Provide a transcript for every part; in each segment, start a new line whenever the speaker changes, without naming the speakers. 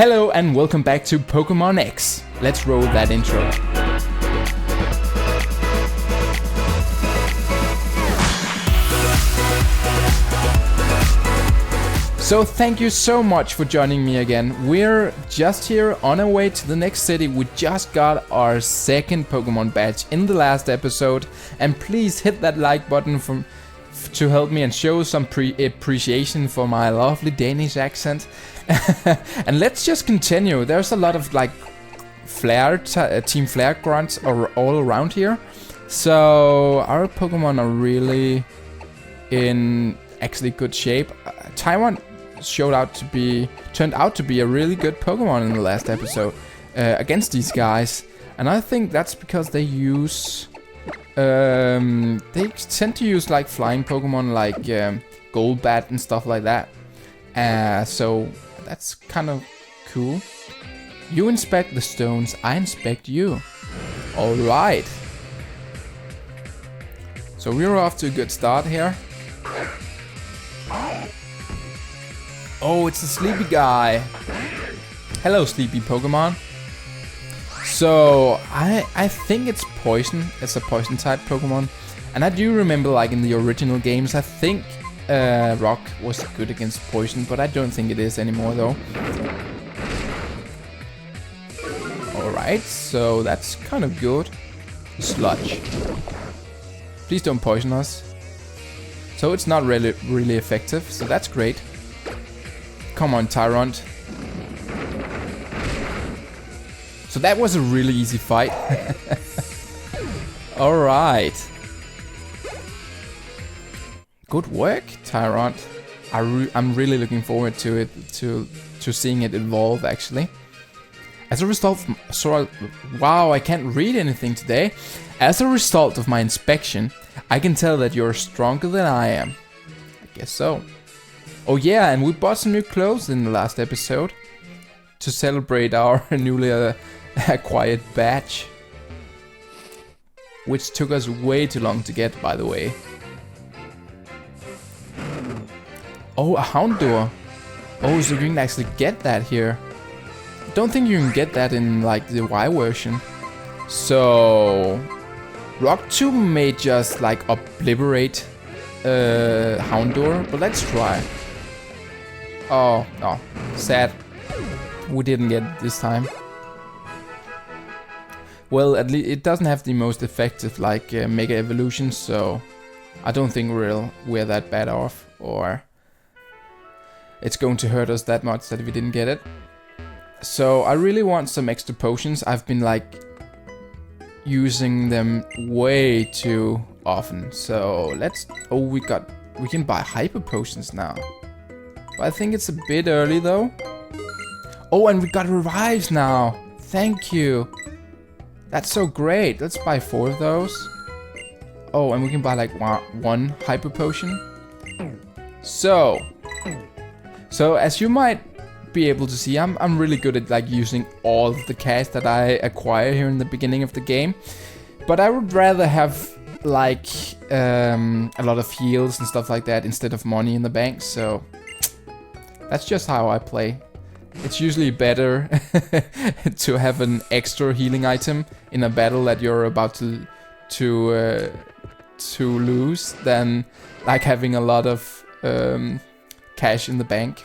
Hello and welcome back to Pokémon X. Let's roll that intro. So thank you so much for joining me again. We're just here on our way to the next city. We just got our second Pokemon badge in the last episode. And please hit that like button to help me and show some appreciation for my lovely Danish accent. And let's just continue. There's a lot of like Team Flare grunts all around here. So our Pokemon are really in actually good shape. Taiwan turned out to be a really good Pokemon in the last episode against these guys, and I think that's because they use they tend to use like flying Pokemon like Golbat and stuff like that. So that's kind of cool. You inspect the stones, I inspect you. All right. So we're off to a good start here. Oh, it's a sleepy guy. Hello, sleepy Pokemon. So, I think it's poison. It's a poison type Pokemon. And I do remember, like, in the original games, I think Rock was good against poison, but I don't think it is anymore, though. Alright, so that's kind of good. Sludge. Please don't poison us. So it's not really effective, so that's great. Come on, Tyrant. So that was a really easy fight. Alright. Good work, Tyrant. I'm really looking forward to it, to seeing it evolve, actually. As a result, wow, I can't read anything today. As a result of my inspection, I can tell that you're stronger than I am. I guess so. Oh yeah, and we bought some new clothes in the last episode to celebrate our newly acquired badge, which took us way too long to get, by the way. Oh, a Houndour. Oh, so you can actually get that here. Don't think you can get that in like the Y version. So Rock 2 may just like obliterate Houndour, but let's try. Oh, no. Sad. We didn't get it this time. Well, at least it doesn't have the most effective, like, Mega Evolution, so I don't think we're that bad off, or it's going to hurt us that much that we didn't get it. So I really want some extra potions. I've been, like, using them way too often. So let's... Oh, we can buy Hyper Potions now. I think it's a bit early though. Oh, and we got revives now. Thank you. That's so great. Let's buy 4 of those. Oh, and we can buy like one Hyper Potion. So as you might be able to see, I'm really good at like using all of the cash that I acquire here in the beginning of the game. But I would rather have like a lot of heals and stuff like that instead of money in the bank. So that's just how I play. It's usually better to have an extra healing item in a battle that you're about to lose than like having a lot of cash in the bank.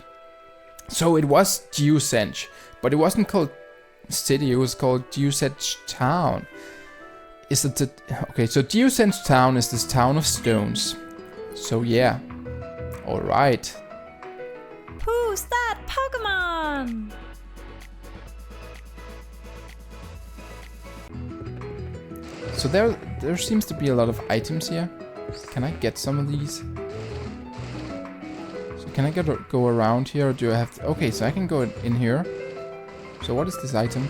So it was Geosenge, but it wasn't called City. It was called Geosenge Town. Okay? So Geosenge Town is this town of stones. So yeah. All right.
Who's that Pokemon?
So there seems to be a lot of items here. Can I get some of these? So can I go around here, or do I have to? Okay, so I can go in here. So what is this item?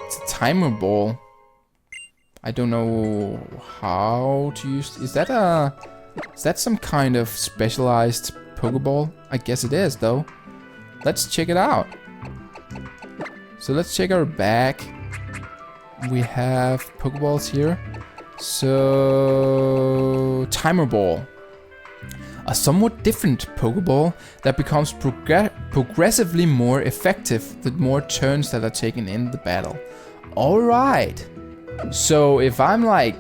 It's a timer ball. I don't know how to use. Is that some kind of specialized Pokeball? I guess it is, though. Let's check it out. So let's check our bag. We have Pokeballs here. So timer ball. a somewhat different Pokeball that becomes progressively more effective the more turns that are taken in the battle. Alright. So if I'm like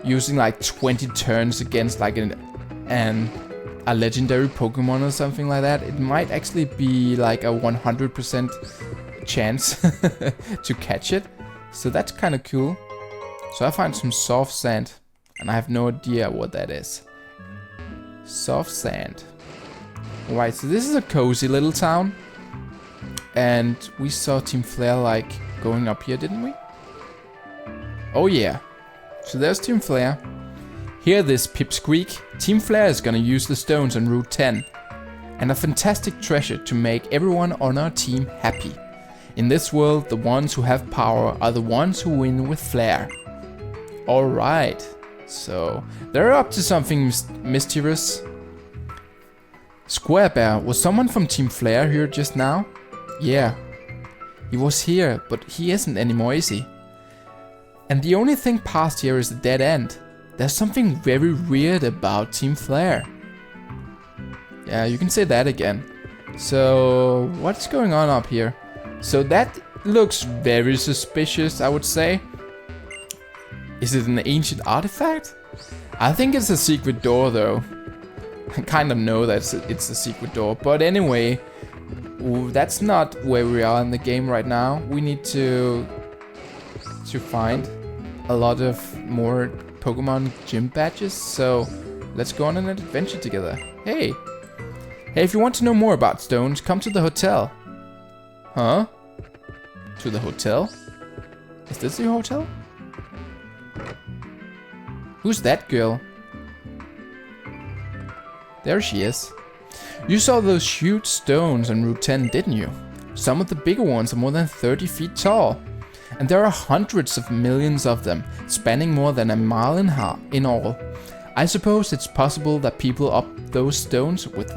using like 20 turns against like a legendary Pokemon or something like that, it might actually be like a 100% chance to catch it. So that's kind of cool. So I find some soft sand, and I have no idea what that is. Soft sand. Alright, so this is a cozy little town. And we saw Team Flare like going up here, didn't we? Oh yeah. So there's Team Flare. Hear this, Pipsqueak. Team Flare is gonna use the stones on Route 10. And a fantastic treasure to make everyone on our team happy. In this world, the ones who have power are the ones who win with flair. Alright. So, they're up to something mysterious. Squarebear, was someone from Team Flare here just now? Yeah. He was here, but he isn't anymore, is he? And the only thing past here is a dead end. There's something very weird about Team Flare. Yeah, you can say that again. So, what's going on up here? So that looks very suspicious, I would say. Is it an ancient artifact? I think it's a secret door though. I kind of know that it's a secret door. But anyway, that's not where we are in the game right now. We need to find a lot of more Pokemon gym badges. So let's go on an adventure together. Hey, if you want to know more about stones, come to the hotel. Huh? To the hotel? Is this the hotel? Who's that girl? There she is. You saw those huge stones on Route 10, didn't you? Some of the bigger ones are more than 30 feet tall. And there are hundreds of millions of them, spanning more than a mile in all. I suppose it's possible that people up those stones with...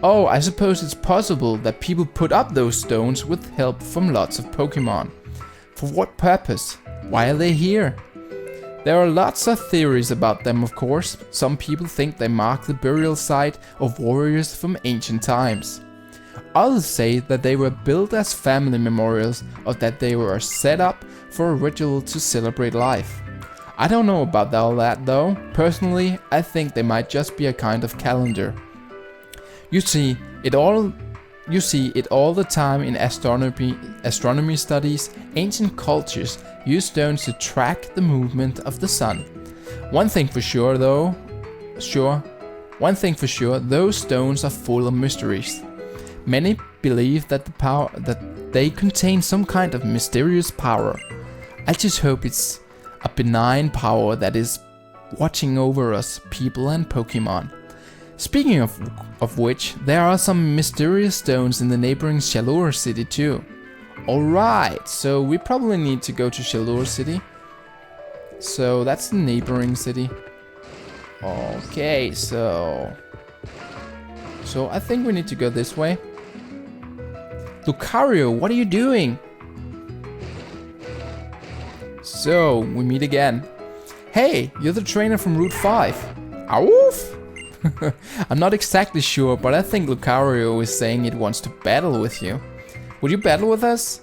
Oh, I suppose it's possible that people put up those stones with help from lots of Pokemon. For what purpose? Why are they here? There are lots of theories about them, of course. Some people think they mark the burial site of warriors from ancient times. Others say that they were built as family memorials or that they were set up for a ritual to celebrate life. I don't know about all that though. Personally, I think they might just be a kind of calendar. You see it all the time in astronomy studies. Ancient cultures use stones to track the movement of the sun. One thing for sure, those stones are full of mysteries. Many believe that they contain some kind of mysterious power. I just hope it's a benign power that is watching over us, people and Pokemon. Speaking of which, there are some mysterious stones in the neighboring Chaleur City too. Alright, so we probably need to go to Chaleur City. So that's the neighboring city. Okay, so I think we need to go this way. Lucario, what are you doing? So, we meet again. Hey, you're the trainer from Route 5. Awoof! I'm not exactly sure, but I think Lucario is saying it wants to battle with you. Would you battle with us?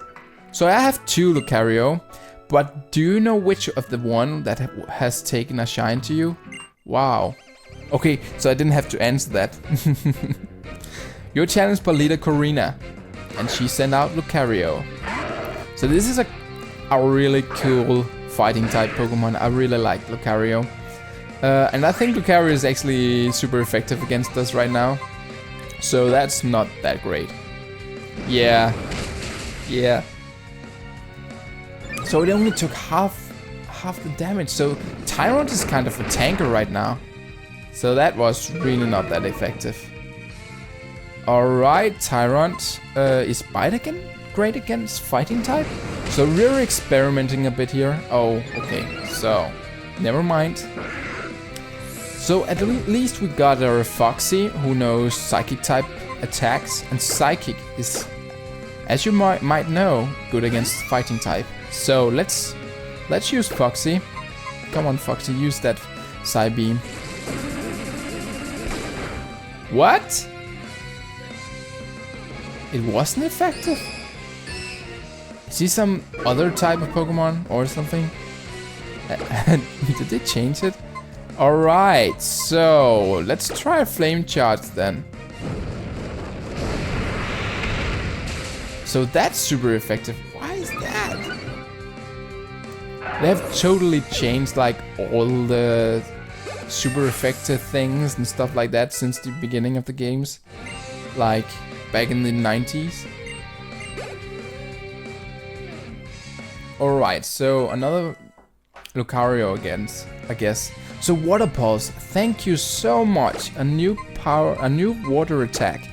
So I have two Lucario, but do you know which of the one that has taken a shine to you? Wow. Okay, so I didn't have to answer that. You're challenged by leader Corina, and she sent out Lucario. So this is a really cool fighting type Pokemon. I really like Lucario. And I think Lucario is actually super effective against us right now. So that's not that great. Yeah. So it only took half the damage. So Tyrant is kind of a tanker right now. So that was really not that effective. Alright, Tyrant. Is Bite again great against fighting type? So we're experimenting a bit here. Oh, okay. So, never mind. So at least we got our Foxy, who knows Psychic type attacks, and Psychic is, as you might know, good against fighting type. So let's use Foxy. Come on, Foxy, use that Psybeam. What? It wasn't effective? Is he some other type of Pokemon or something? Did they change it? Alright, so let's try a Flame Charge then. So that's super effective. Why is that? They have totally changed like all the super effective things and stuff like that since the beginning of the games. Like back in the 90s. Alright, so another Lucario again, I guess. So Water Pulse, thank you so much. A new water attack.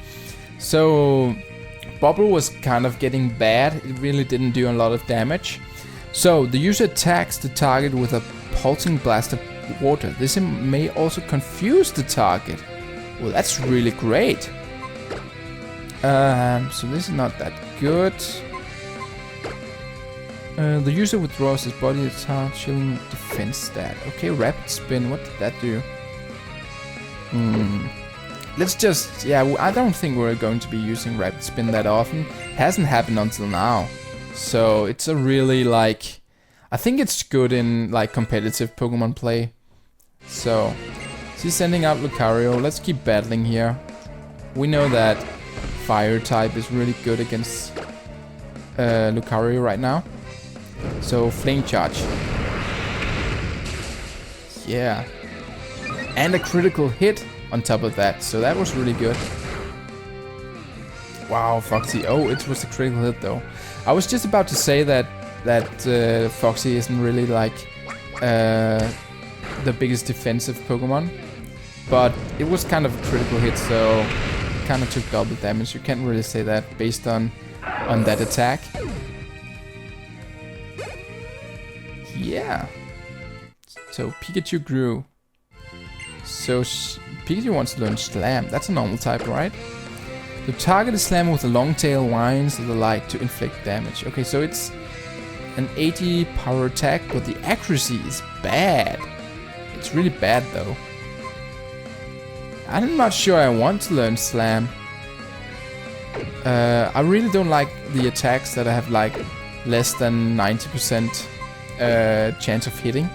So Bubble was kind of getting bad. It really didn't do a lot of damage. So the user attacks the target with a pulsing blast of water. This may also confuse the target. Well, that's really great. So this is not that good. The user withdraws his body attack, chilling defense stat. Okay, Rapid Spin, what did that do? Let's just, yeah, I don't think we're going to be using Rapid Spin that often. Hasn't happened until now. So it's a really like, I think it's good in like competitive Pokemon play. So she's sending out Lucario. Let's keep battling here. We know that Fire type is really good against Lucario right now. So Flame Charge. Yeah. And a critical hit on top of that. So that was really good. Wow, Foxy. Oh, it was a critical hit though. I was just about to say that Foxy isn't really like the biggest defensive Pokemon. But it was kind of a critical hit, so it kind of took double damage. You can't really say that based on that attack. Yeah. So Pikachu grew. So Pikachu wants to learn Slam. That's a normal type, right? The target is slammed with a long tail, whines of the light to inflict damage. Okay, so it's an 80 power attack, but the accuracy is bad. It's really bad though. I'm not sure I want to learn Slam. I really don't like the attacks that have like less than 90% chance of hitting.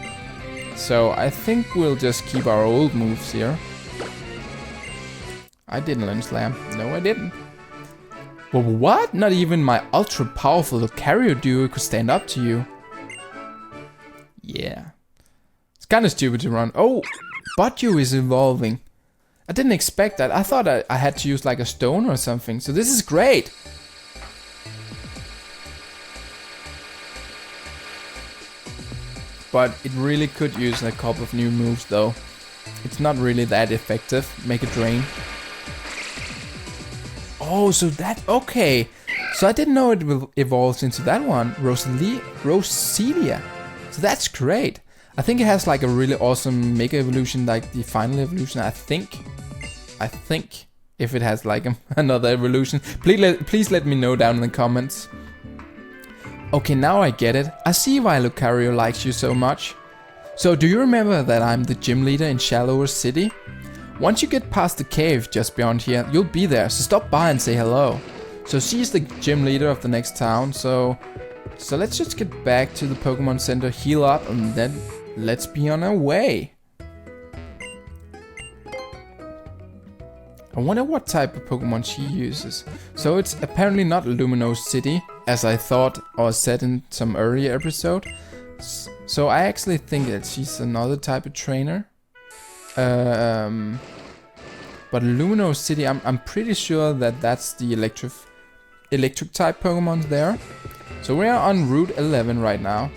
So I think we'll just keep our old moves here. I didn't learn Slam. No, I didn't. Well, what? Not even my ultra powerful Lucario duo could stand up to you. Yeah. It's kind of stupid to run. Oh, Butyu is evolving. I didn't expect that. I thought I had to use like a stone or something. So this is great. But it really could use a couple of new moves though. It's not really that effective. Make a drain. Oh, so that, okay. So I didn't know it evolves into that one. Roselia. So that's great. I think it has like a really awesome Mega Evolution, like the final evolution, I think. If it has like another evolution. Please let me know down in the comments. Okay, now I get it. I see why Lucario likes you so much. So do you remember that I'm the gym leader in Shallower City? Once you get past the cave just beyond here, you'll be there, so stop by and say hello. So she's the gym leader of the next town, so let's just get back to the Pokemon Center, heal up, and then let's be on our way. I wonder what type of Pokemon she uses. So it's apparently not Lumino City, as I thought or said in some earlier episode. So I actually think that she's another type of trainer. But Lumino City, I'm pretty sure that that's the electric type Pokemon there. So we are on Route 11 right now.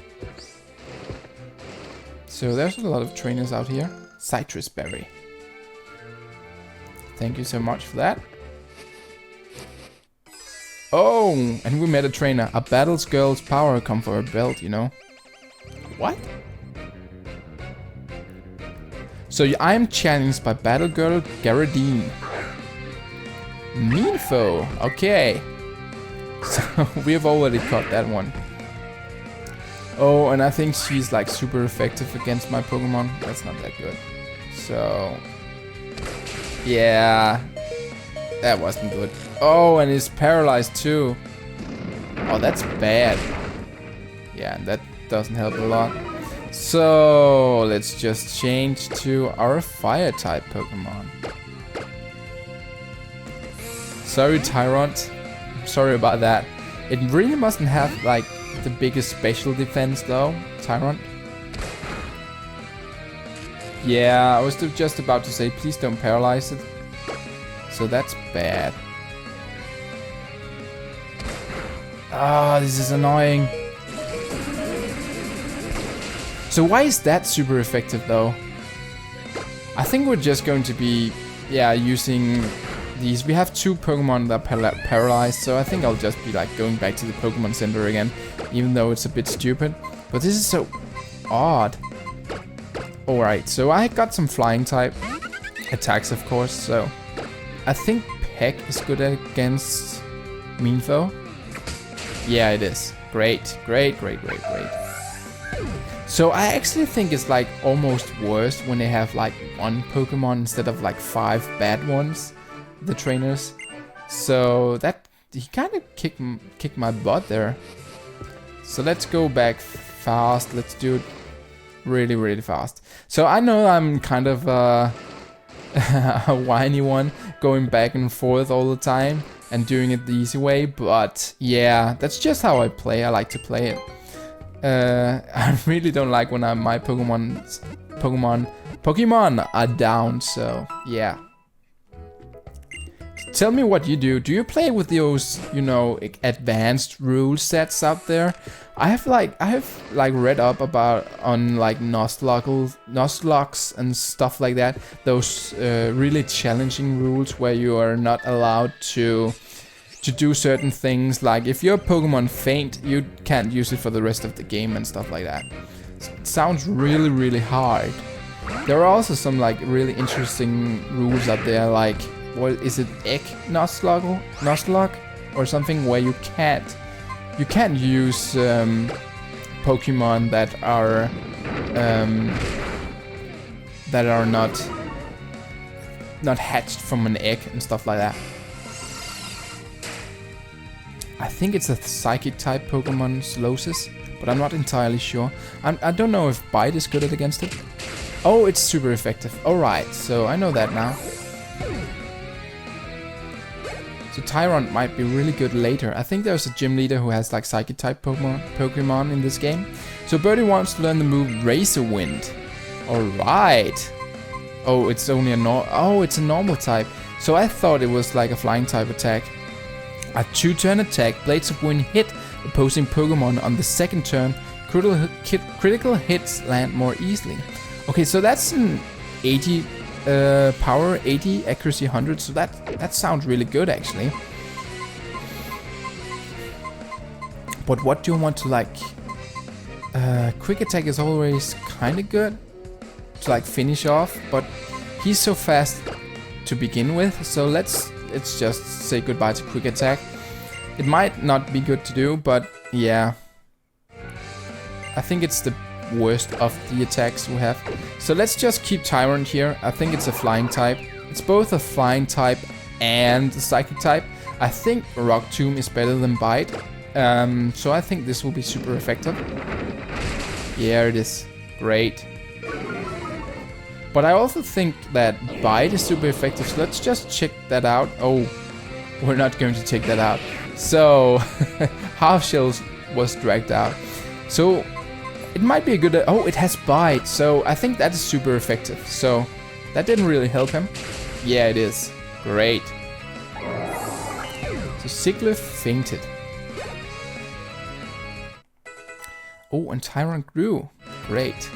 So there's a lot of trainers out here. Citrus Berry. Thank you so much for that. Oh, and we met a trainer. A battles girl's power come for her belt, you know. What? So I am challenged by Battle Girl Garradine. Meanfo, okay. So we have already caught that one. Oh, and I think she's like super effective against my Pokemon. That's not that good. So yeah, That wasn't good. Oh, and he's paralyzed too. Oh, that's bad. Yeah, that doesn't help a lot. So, let's just change to our fire-type Pokemon. Sorry, Tyrant. Sorry about that. It really mustn't have, like, the biggest special defense, though, Tyrant. Yeah, I was just about to say, please don't paralyze it. So that's bad. Ah, this is annoying. So why is that super effective though? I think we're just going to be, yeah, using these. We have 2 Pokemon that are paralyzed, so I think I'll just be like going back to the Pokemon Center again, even though it's a bit stupid. But this is so odd. Alright, so I got some flying type attacks, of course, so I think Peck is good against Meanfo. Yeah, it is. Great, great, great, great, great. So I actually think it's like almost worse when they have like 1 Pokemon instead of like 5 bad ones, the trainers. So that, he kind of kicked my butt there. So let's go back fast. Let's do it really, really fast. So I know I'm kind of a whiny one, going back and forth all the time and doing it the easy way, but yeah, that's just how I play. I like to play it. I really don't like when my Pokemon are down, so yeah. Tell me what you do. Do you play with those, you know, advanced rule sets out there? I have read up about on like Nuzlocke and stuff like that. Those really challenging rules where you are not allowed to do certain things. Like if your Pokemon faint, you can't use it for the rest of the game and stuff like that. It sounds really, really hard. There are also some like really interesting rules out there, like what is it, Egg Nuzlocke or something, where you can't use Pokemon that are not hatched from an egg and stuff like that. I think it's a psychic type Pokemon, Slowsis, but I'm not entirely sure. I don't know if Bite is good against it. Oh, it's super effective. Alright, so I know that now. So Tyrant might be really good later. I think there's a gym leader who has like psychic type Pokemon in this game. So Birdie wants to learn the move Razor Wind. Alright. Oh, it's only it's a normal type. So I thought it was like a flying type attack. A 2-turn attack, Blades of Wind hit opposing Pokemon on the 2nd turn. Critical hits land more easily. Okay, so that's an 80 power, 80 accuracy, 100. So that sounds really good actually. But what do you want to like? Quick attack is always kind of good to like finish off, but he's so fast to begin with. So let's just say goodbye to quick attack. It might not be good to do, but yeah. I think it's the worst of the attacks we have. So let's just keep Tyrant here. I think it's a flying type. It's both a flying type and a psychic type. I think Rock Tomb is better than Bite. So I think this will be super effective. Yeah, it is. Great. But I also think that Bite is super effective, so let's just check that out. Oh, we're not going to check that out. So, Half Shells was dragged out. So, it might be a good... oh, it has Bite, so I think that is super effective. So, that didn't really help him. Yeah, it is. Great. So, Siglif fainted. Oh, and Tyrant grew. Great.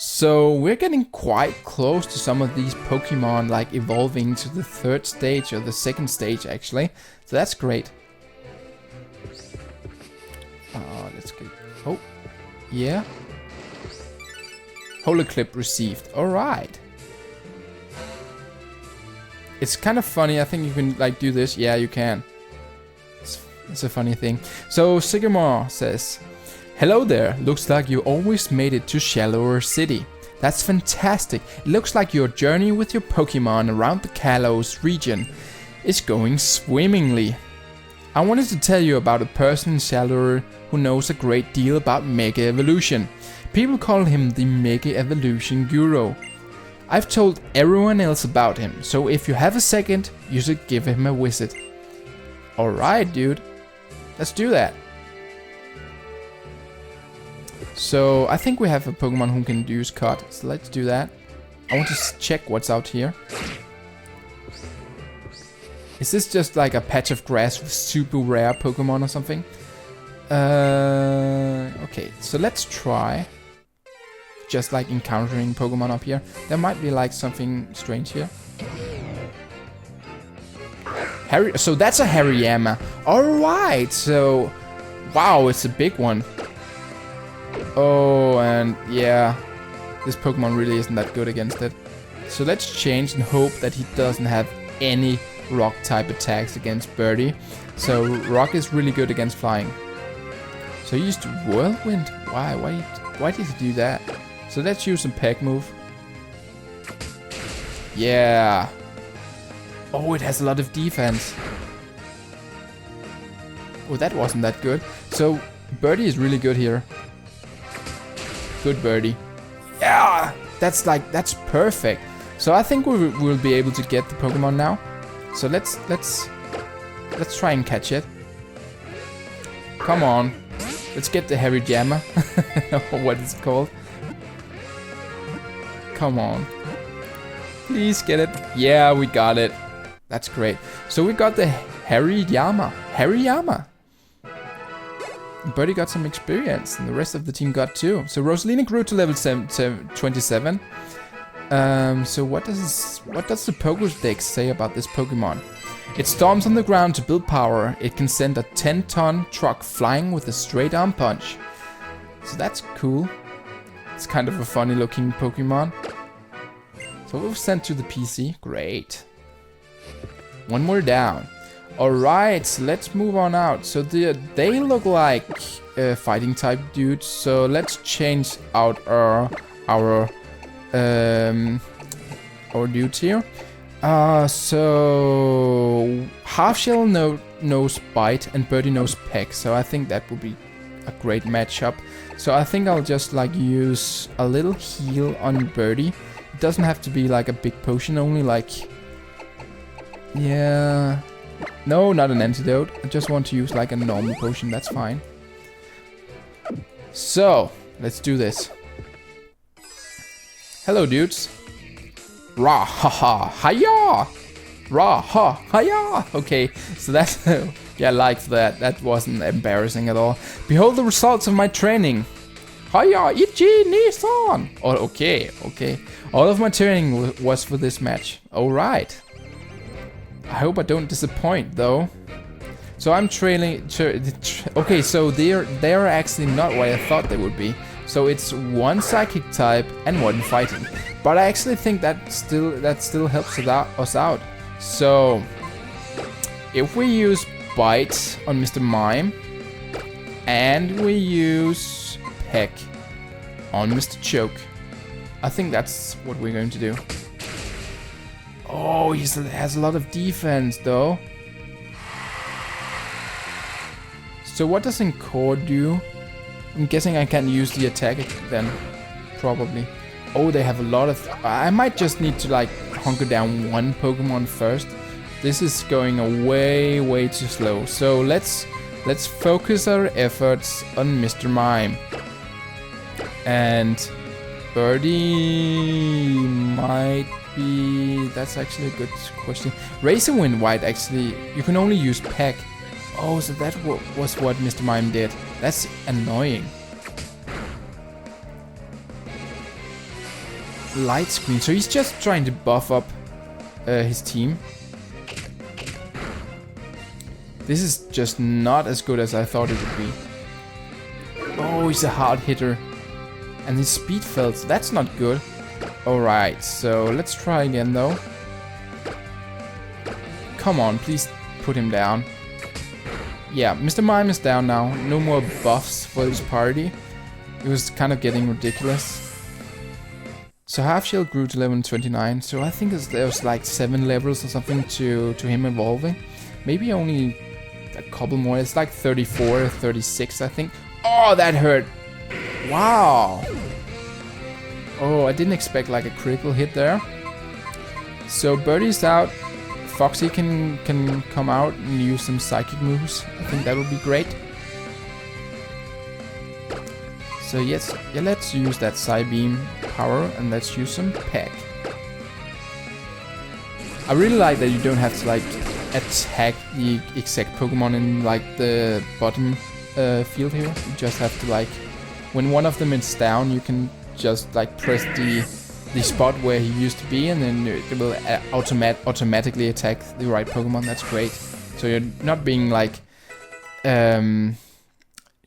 So we're getting quite close to some of these Pokemon like evolving to the 3rd stage or the 2nd stage actually. So that's great. Let's go. Oh, yeah. Holoclip received. Alright. It's kind of funny. I think you can like do this. Yeah, you can. It's a funny thing. So Sycamore says, hello there, looks like you always made it to Shallower City. That's fantastic. It looks like your journey with your Pokemon around the Kalos region is going swimmingly. I wanted to tell you about a person in Shallower who knows a great deal about Mega Evolution. People call him the Mega Evolution Guru. I've told everyone else about him, so if you have a second, you should give him a visit. Alright, dude. Let's do that. So, I think we have a Pokemon who can use Cut, so let's do that. I want to check what's out here. Is this just like a patch of grass with super rare Pokemon or something? Okay, so let's try just like encountering Pokemon up here. There might be like something strange here. So that's a Hariyama. Alright, so wow, it's a big one. Oh, and yeah, this Pokemon really isn't that good against it. So let's change and hope that he doesn't have any rock type attacks against Birdie. So rock is really good against flying. So he used Whirlwind. Why did he do that? So let's use some Peg move. Yeah. Oh, it has a lot of defense. Oh, that wasn't that good. So Birdie is really good here. Good Birdie. Yeah, that's perfect. So I think we'll be able to get the Pokemon now. So let's try and catch it. Come on. Let's get the Hariyama. Or what is it called? Come on. Please get it. Yeah, we got it. That's great. So we got the Hariyama. Birdie got some experience, and the rest of the team got too. So Rosalina grew to level 27. So what does the Pokédex say about this Pokemon? It storms on the ground to build power. It can send a 10-ton truck flying with a straight arm punch. So that's cool. It's kind of a funny looking Pokemon. So we've sent to the PC. Great. One more down. Alright, so let's move on out. So they look like fighting type dudes. So let's change out our dudes here. So Half Shell knows Bite and Birdie knows Peck. So I think that would be a great matchup. So I think I'll just like use a little heal on Birdie. It doesn't have to be like a big potion, only like... Yeah... No, not an antidote. I just want to use like a normal potion, that's fine. So, let's do this. Hello, dudes. Ra ha ha hiya! Ra ha hiya! Okay, so that's... yeah, I liked that. That wasn't embarrassing at all. Behold the results of my training. Hiya, Ichi Nissan! Oh, okay. All of my training was for this match. Alright. I hope I don't disappoint though. So I'm trailing. Okay, so they're actually not what I thought they would be. So it's one psychic type and one fighting. But I actually think that still helps us out. So if we use Bite on Mr. Mime and we use Peck on Mr. Choke, I think that's what we're going to do. Oh, he has a lot of defense, though. So what does Encore do? I'm guessing I can't use the attack then. Probably. Oh, they have a lot of... I might just need to, like, hunker down one Pokemon first. This is going way too slow. So let's focus our efforts on Mr. Mime. And Birdie might... That's actually a good question. Razor Wind White, actually, you can only use Peck. Oh, so that was what Mr. Mime did. That's annoying. Light Screen. So he's just trying to buff up his team. This is just not as good as I thought it would be. Oh, he's a hard hitter. And his speed fell, so that's not good. Alright, so let's try again though. Come on, please put him down. Yeah, Mr. Mime is down now. No more buffs for this party. It was kind of getting ridiculous. So Half Shell grew to level 29, so I think there was like 7 levels or something to him evolving. Maybe only a couple more. It's like 34 or 36, I think. Oh, that hurt! Wow! Oh, I didn't expect like a critical hit there. So Birdie's out. Foxy can come out and use some psychic moves. I think that would be great. So yes, yeah, let's use that Psybeam power and let's use some Peck. I really like that you don't have to like attack the exact Pokemon in like the bottom field here. You just have to like, when one of them is down, you can just like press the spot where he used to be, and then it will automatically attack the right Pokemon. That's great. So you're not being like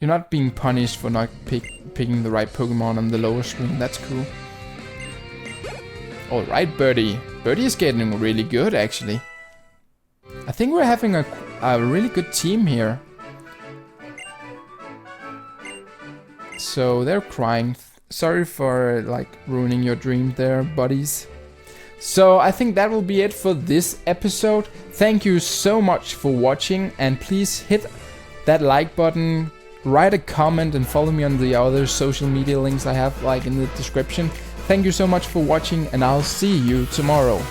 you're not being punished for not picking the right Pokemon on the lower screen. That's cool. Alright, Birdie. Birdie is getting really good, actually. I think we're having a really good team here. So they're crying. Sorry for like ruining your dream there, buddies. So I think that will be it for this episode. Thank you so much for watching, and please hit that like button, write a comment, and follow me on the other social media links I have like in the description. Thank you so much for watching, and I'll see you tomorrow.